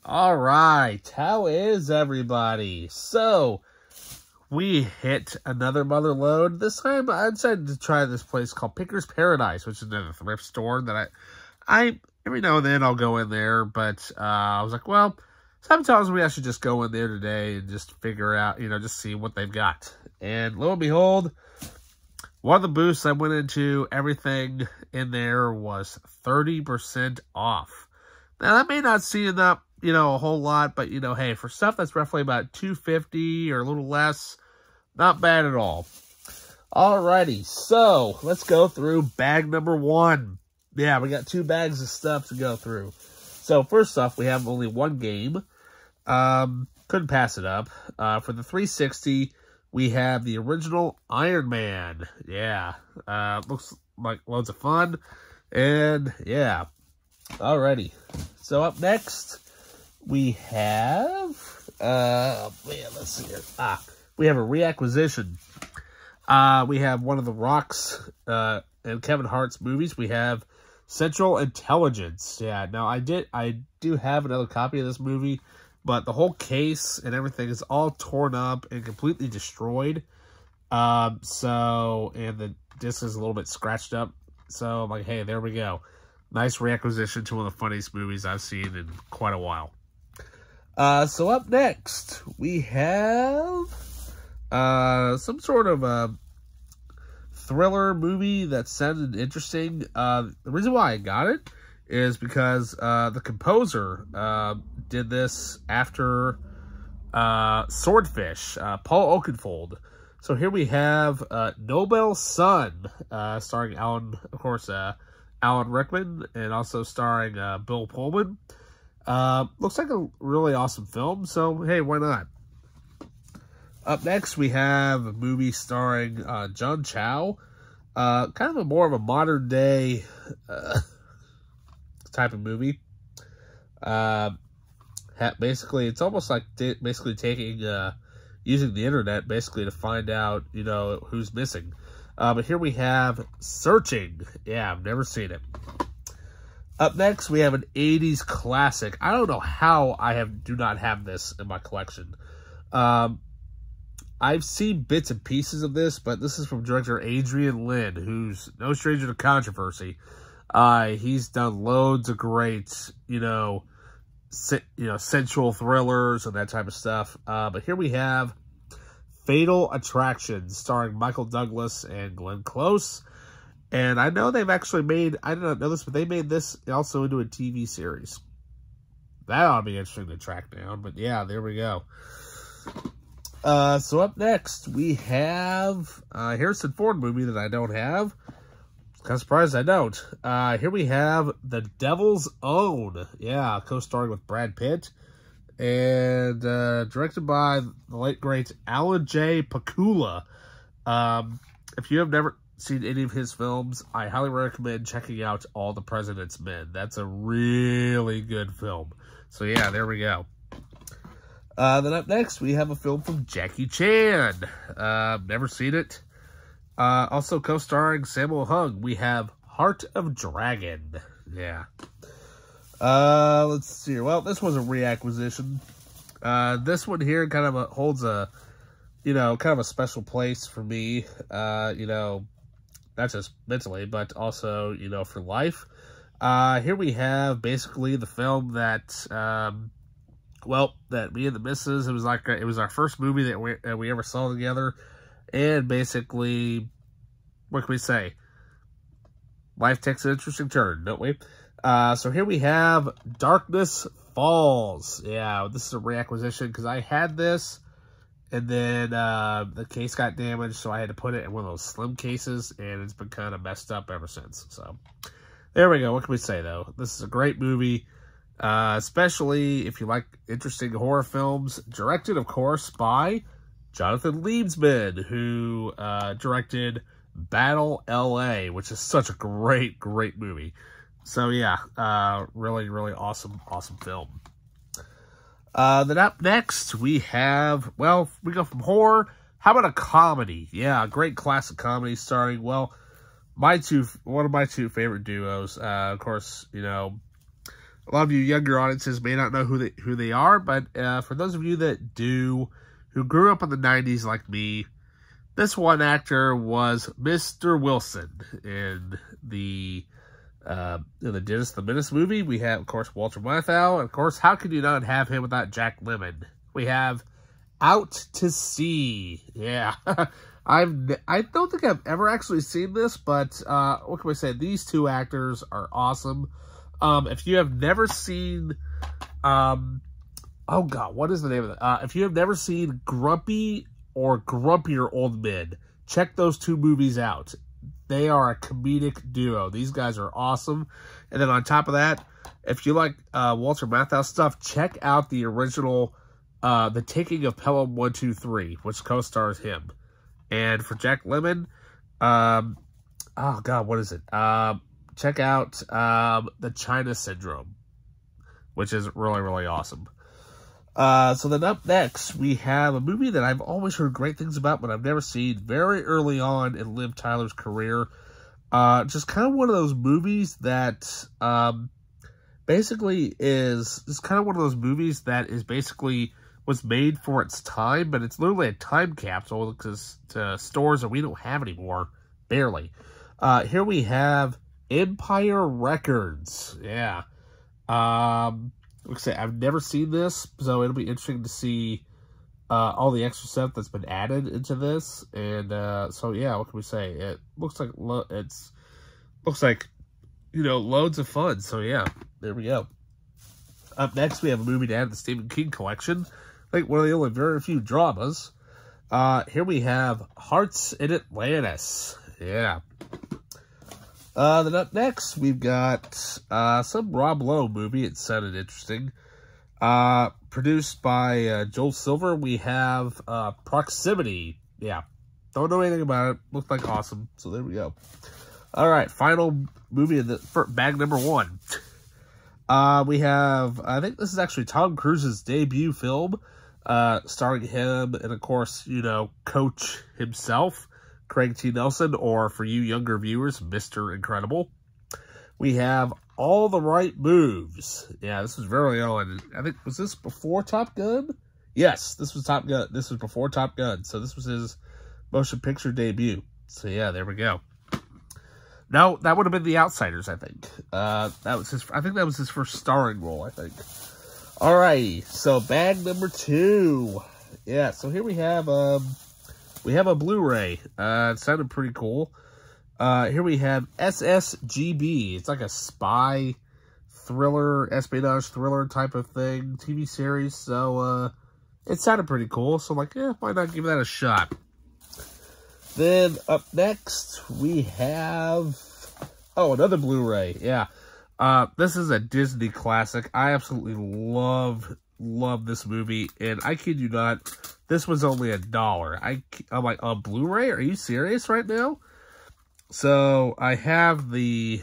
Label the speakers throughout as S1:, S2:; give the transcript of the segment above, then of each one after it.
S1: All right, how is everybody? So, we hit another mother load. This time, I decided to try this place called Pickers Paradise, which is a thrift store that I every now and then I'll go in there, but I was like, well, sometimes I should just go in there today and just figure out, just see what they've got. And lo and behold, one of the booths I went into, everything in there was 30% off. Now, that may not seem up, a whole lot, but, hey, for stuff that's roughly about $2.50 or a little less, not bad at all. Alrighty, so let's go through bag number one. Yeah, we got 2 bags of stuff to go through. So, first off, we have only one game. Couldn't pass it up. For the 360, we have the original Iron Man. Yeah, looks like loads of fun. And, yeah. Alrighty. So, up next, we have, let's see here. We have a reacquisition. We have one of the Rock's, and Kevin Hart's movies. We have Central Intelligence. Yeah, now I do have another copy of this movie, but the whole case and everything is all torn up and completely destroyed. And the disc is a little bit scratched up. So I'm like, hey, there we go. Nice reacquisition to one of the funniest movies I've seen in quite a while. So up next, we have some sort of thriller movie that sounded interesting. The reason why I got it is because the composer did this after Swordfish, Paul Oakenfold. So here we have Nobel's Son, starring Alan Rickman, and also starring Bill Pullman. Looks like a really awesome film, so hey, why not? Up next, we have a movie starring John Cho. Kind of more of a modern day type of movie. Basically, it's almost like taking using the internet basically to find out who's missing. But here we have Searching. Yeah, I've never seen it. Up next, we have an 80s classic. I don't know how I do not have this in my collection. I've seen bits and pieces of this, but this is from director Adrian Lyne, who's no stranger to controversy. He's done loads of great, sensual thrillers and that type of stuff. But here we have Fatal Attraction, starring Michael Douglas and Glenn Close. And I know they've actually made, I did not know this, but they made this also into a TV series. That ought to be interesting to track down. But yeah, there we go. So up next, we have a Harrison Ford movie that I don't have. Kind of surprised I don't. Here we have The Devil's Own. Yeah, co-starring with Brad Pitt. And directed by the late, great Alan J. Pakula. If you have never seen any of his films, I highly recommend checking out All the President's Men. That's a really good film. So yeah, there we go. Then up next, we have a film from Jackie Chan. Never seen it. Also co-starring Sammo Hung, we have Heart of Dragon. Yeah. Let's see here. Well, this was a reacquisition. This one here kind of holds a, kind of a special place for me. Not just mentally, but also, for life. Here we have basically the film that, that me and the missus, it was our first movie that we ever saw together. And basically, what can we say? Life takes an interesting turn, don't we? So here we have Darkness Falls. Yeah, this is a reacquisition because I had this, and then the case got damaged, so I had to put it in one of those slim cases, and it's been kind of messed up ever since. So there we go. What can we say, though? This is a great movie, especially if you like interesting horror films. Directed, of course, by Jonathan Liebesman, who directed Battle L.A., which is such a great, great movie. So, yeah, really, really awesome film. Then up next, we have, we go from horror. How about a comedy? Yeah, a great classic comedy starring, one of my two favorite duos. Of course, A lot of you younger audiences may not know who they are, but for those of you that do, who grew up in the 90s like me, this one actor was Mr. Wilson in the Dennis the Menace movie. We have, of course, Walter Matthau, and of course, how could you not have him without Jack Lemmon? We have Out to Sea. Yeah. I don't think I've ever actually seen this, but what can we say? These two actors are awesome. If you have never seen, oh God, what is the name of it? If you have never seen Grumpy or Grumpier Old Men, check those two movies out. They are a comedic duo. These guys are awesome. And then on top of that, if you like Walter Matthau stuff, check out the original The Taking of Pelham 123, which co-stars him. And for Jack Lemmon, oh God, what is it? Check out The China Syndrome, which is really, really awesome. So then up next, we have a movie that I've always heard great things about, but I've never seen, very early on in Liv Tyler's career. Just kind of one of those movies that basically is kind of one of those movies that is basically was made for its time, but it's literally a time capsule because to stores that we don't have anymore, barely. Here we have Empire Records. Yeah. Like I say, I've never seen this, so it'll be interesting to see all the extra stuff that's been added into this. And so yeah, what can we say? It looks like you know, loads of fun. So yeah, there we go. Up next, we have a movie to add to the Stephen King collection. I think one of the only very few dramas. Here we have Hearts in Atlantis. Yeah. Then up next, we've got some Rob Lowe movie. It sounded interesting. Produced by Joel Silver. We have Proximity. Yeah. Don't know anything about it. Looks like awesome. So there we go. All right. Final movie in the bag number 1. We have, I think this is actually Tom Cruise's debut film. Starring him and, of course, you know, Coach himself, Craig T. Nelson, or for you younger viewers, Mr. Incredible. We have All the Right Moves. Yeah, this was very on. I think, was this before Top Gun? Yes, this was Top Gun. This was before Top Gun. So this was his motion picture debut. So yeah, there we go. No, that would have been The Outsiders, I think. That was his. I think that was his first starring role, I think. Alrighty, so bag number 2. Yeah, so here we have a Blu-ray. It sounded pretty cool. Here we have SSGB. It's like a spy thriller, espionage thriller type of thing, TV series. So, it sounded pretty cool. So I'm like, yeah, why not give that a shot? Then up next, we have, another Blu-ray. Yeah. This is a Disney classic. I absolutely love this movie, and I kid you not, this was only $1. I'm like, on Blu-ray? Are you serious right now? So I have the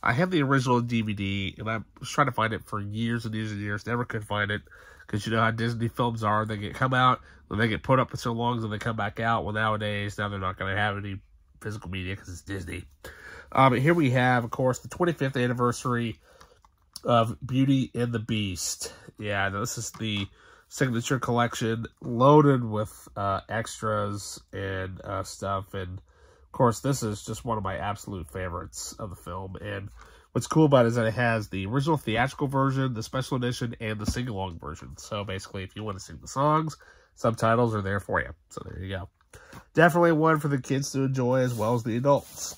S1: original DVD, and I was trying to find it for years and years and years. Never could find it, because you know how Disney films are. They come out, then they get put up for so long, and they come back out. Well, nowadays, now they're not going to have any physical media because it's Disney. Here we have, of course, the 25th anniversary of Beauty and the Beast. Yeah, this is the signature collection loaded with extras and stuff. And, of course, this is just one of my absolute favorites of the film. And what's cool about it is that it has the original theatrical version, the special edition, and the sing-along version. So, basically, if you want to sing the songs, subtitles are there for you. So, there you go. Definitely one for the kids to enjoy as well as the adults.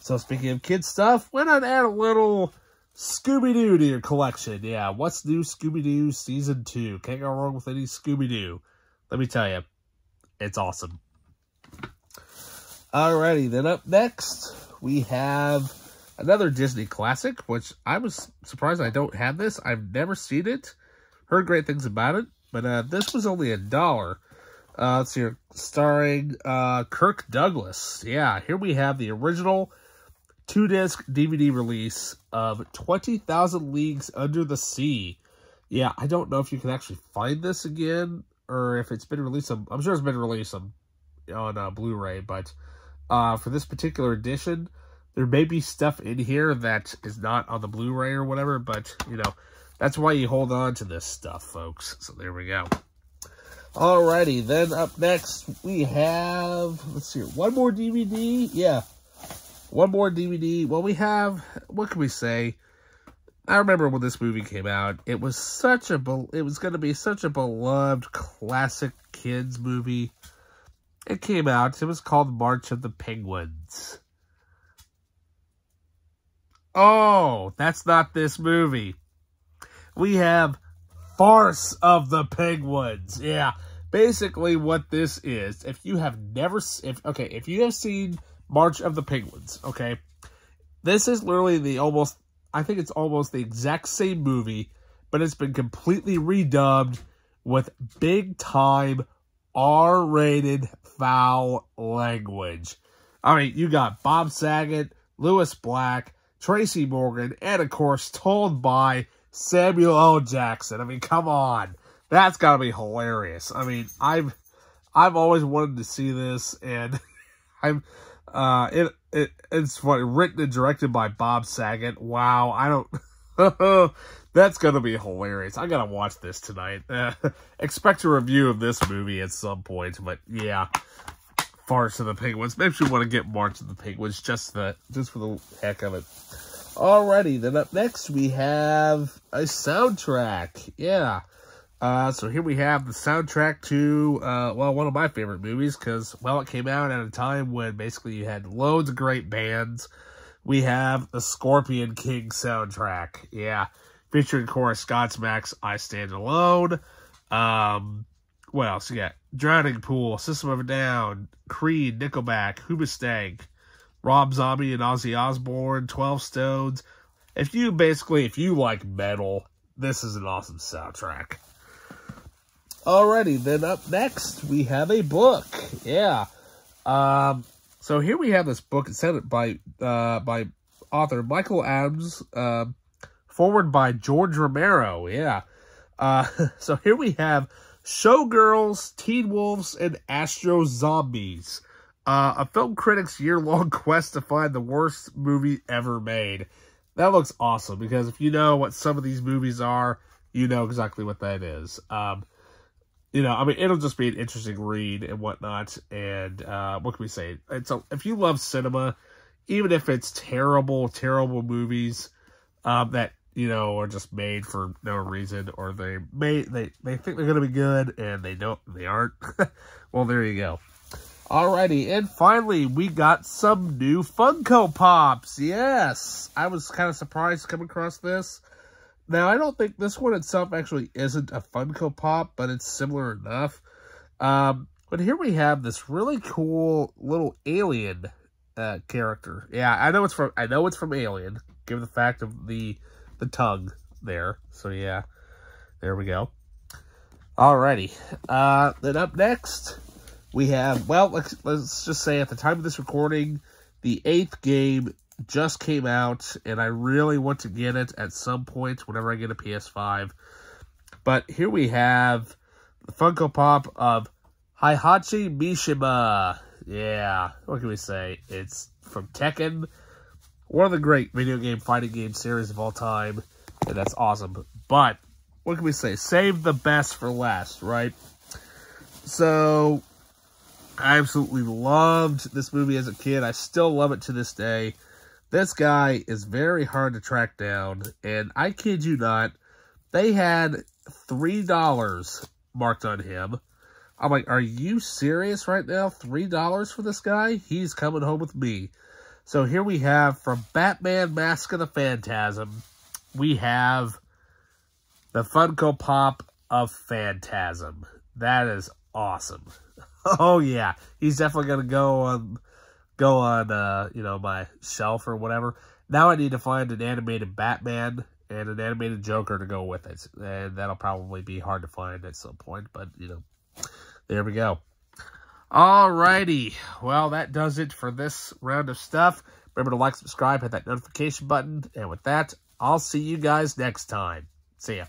S1: So, speaking of kids stuff, why not add a little Scooby-Doo to your collection? Yeah, what's new Scooby-Doo Season 2? Can't go wrong with any Scooby-Doo. Let me tell you, it's awesome. Alrighty, then up next, we have another Disney classic, which I was surprised I don't have this. I've never seen it. Heard great things about it, but this was only $1. Let's see here, starring Kirk Douglas. Yeah, here we have the original 2-disc DVD release of 20,000 Leagues Under the Sea. Yeah, I don't know if you can actually find this again, or if it's been released. I'm sure it's been released on Blu-ray, but for this particular edition, There may be stuff in here that is not on the Blu-ray or whatever, but, you know, that's why you hold on to this stuff, folks. So there we go. Alrighty, then up next we have, let's see, one more DVD. Yeah, one more DVD. Well, we have, what can we say? I remember when this movie came out, it was going to be such a beloved classic kids movie. It came out, it was called March of the Penguins. Oh, that's not this movie. We have Farce of the Penguins. Yeah, basically what this is, if you have seen March of the Penguins, okay, this is literally I think it's almost the exact same movie, but it's been completely redubbed with big-time R-rated foul language. I mean, you got Bob Saget, Louis Black, Tracy Morgan, and of course, told by Samuel L. Jackson. I mean, come on. That's gotta be hilarious. I mean, I've always wanted to see this, and it's funny, written and directed by Bob Saget. Wow, that's gonna be hilarious. I gotta watch this tonight. Expect a review of this movie at some point, but yeah. Farce of the Penguins. Makes me want to get March of the Penguins just for the heck of it. Alrighty, then up next we have a soundtrack. Yeah. So here we have the soundtrack to, one of my favorite movies, because, well, it came out at a time when basically you had loads of great bands. We have the Scorpion King soundtrack. Yeah. Featuring, of course, Godsmack's I Stand Alone. What else? You got Drowning Pool, System of a Down, Creed, Nickelback, Hoobastank, Rob Zombie and Ozzy Osbourne, 12 Stones. If you like metal, this is an awesome soundtrack. Alrighty, then up next we have a book. Yeah. So here we have this book. It's sent by author Michael Adams, forward by George Romero. Yeah. So here we have Showgirls, Teen Wolves, and Astro Zombies. A film critic's year-long quest to find the worst movie ever made. That looks awesome, because if you know what some of these movies are, you know exactly what that is. You know, I mean, it'll just be an interesting read and whatnot, and what can we say? If you love cinema, even if it's terrible, terrible movies that, you know, are just made for no reason, or they think they're going to be good, and they aren't. Well, there you go. Alrighty, and finally, we got some new Funko Pops. Yes! I was kind of surprised to come across this. Now, I don't think this one itself actually isn't a Funko Pop, but it's similar enough. But here we have this really cool little alien character. Yeah, I know it's from Alien, given the fact of the tongue there. So yeah, there we go. Alrighty. Then up next, we have, well, let's just say at the time of this recording, the 8th game just came out, and I really want to get it at some point whenever I get a PS5. But here we have the Funko Pop of Heihachi Mishima. Yeah, what can we say? It's from Tekken, one of the great video game fighting game series of all time, and that's awesome. But what can we say? Save the best for last, right? So I absolutely loved this movie as a kid. I still love it to this day. This guy is very hard to track down, and I kid you not, they had $3 marked on him. I'm like, are you serious right now? $3 for this guy? He's coming home with me. So here we have, from Batman Mask of the Phantasm, we have the Funko Pop of Phantasm. That is awesome. Oh yeah, he's definitely gonna go on you know, my shelf or whatever. Now I need to find an animated Batman and an animated Joker to go with it, and that'll probably be hard to find at some point, but you know, there we go. Alrighty, well, that does it for this round of stuff. Remember to like, subscribe, hit that notification button, and with that, I'll see you guys next time. See ya.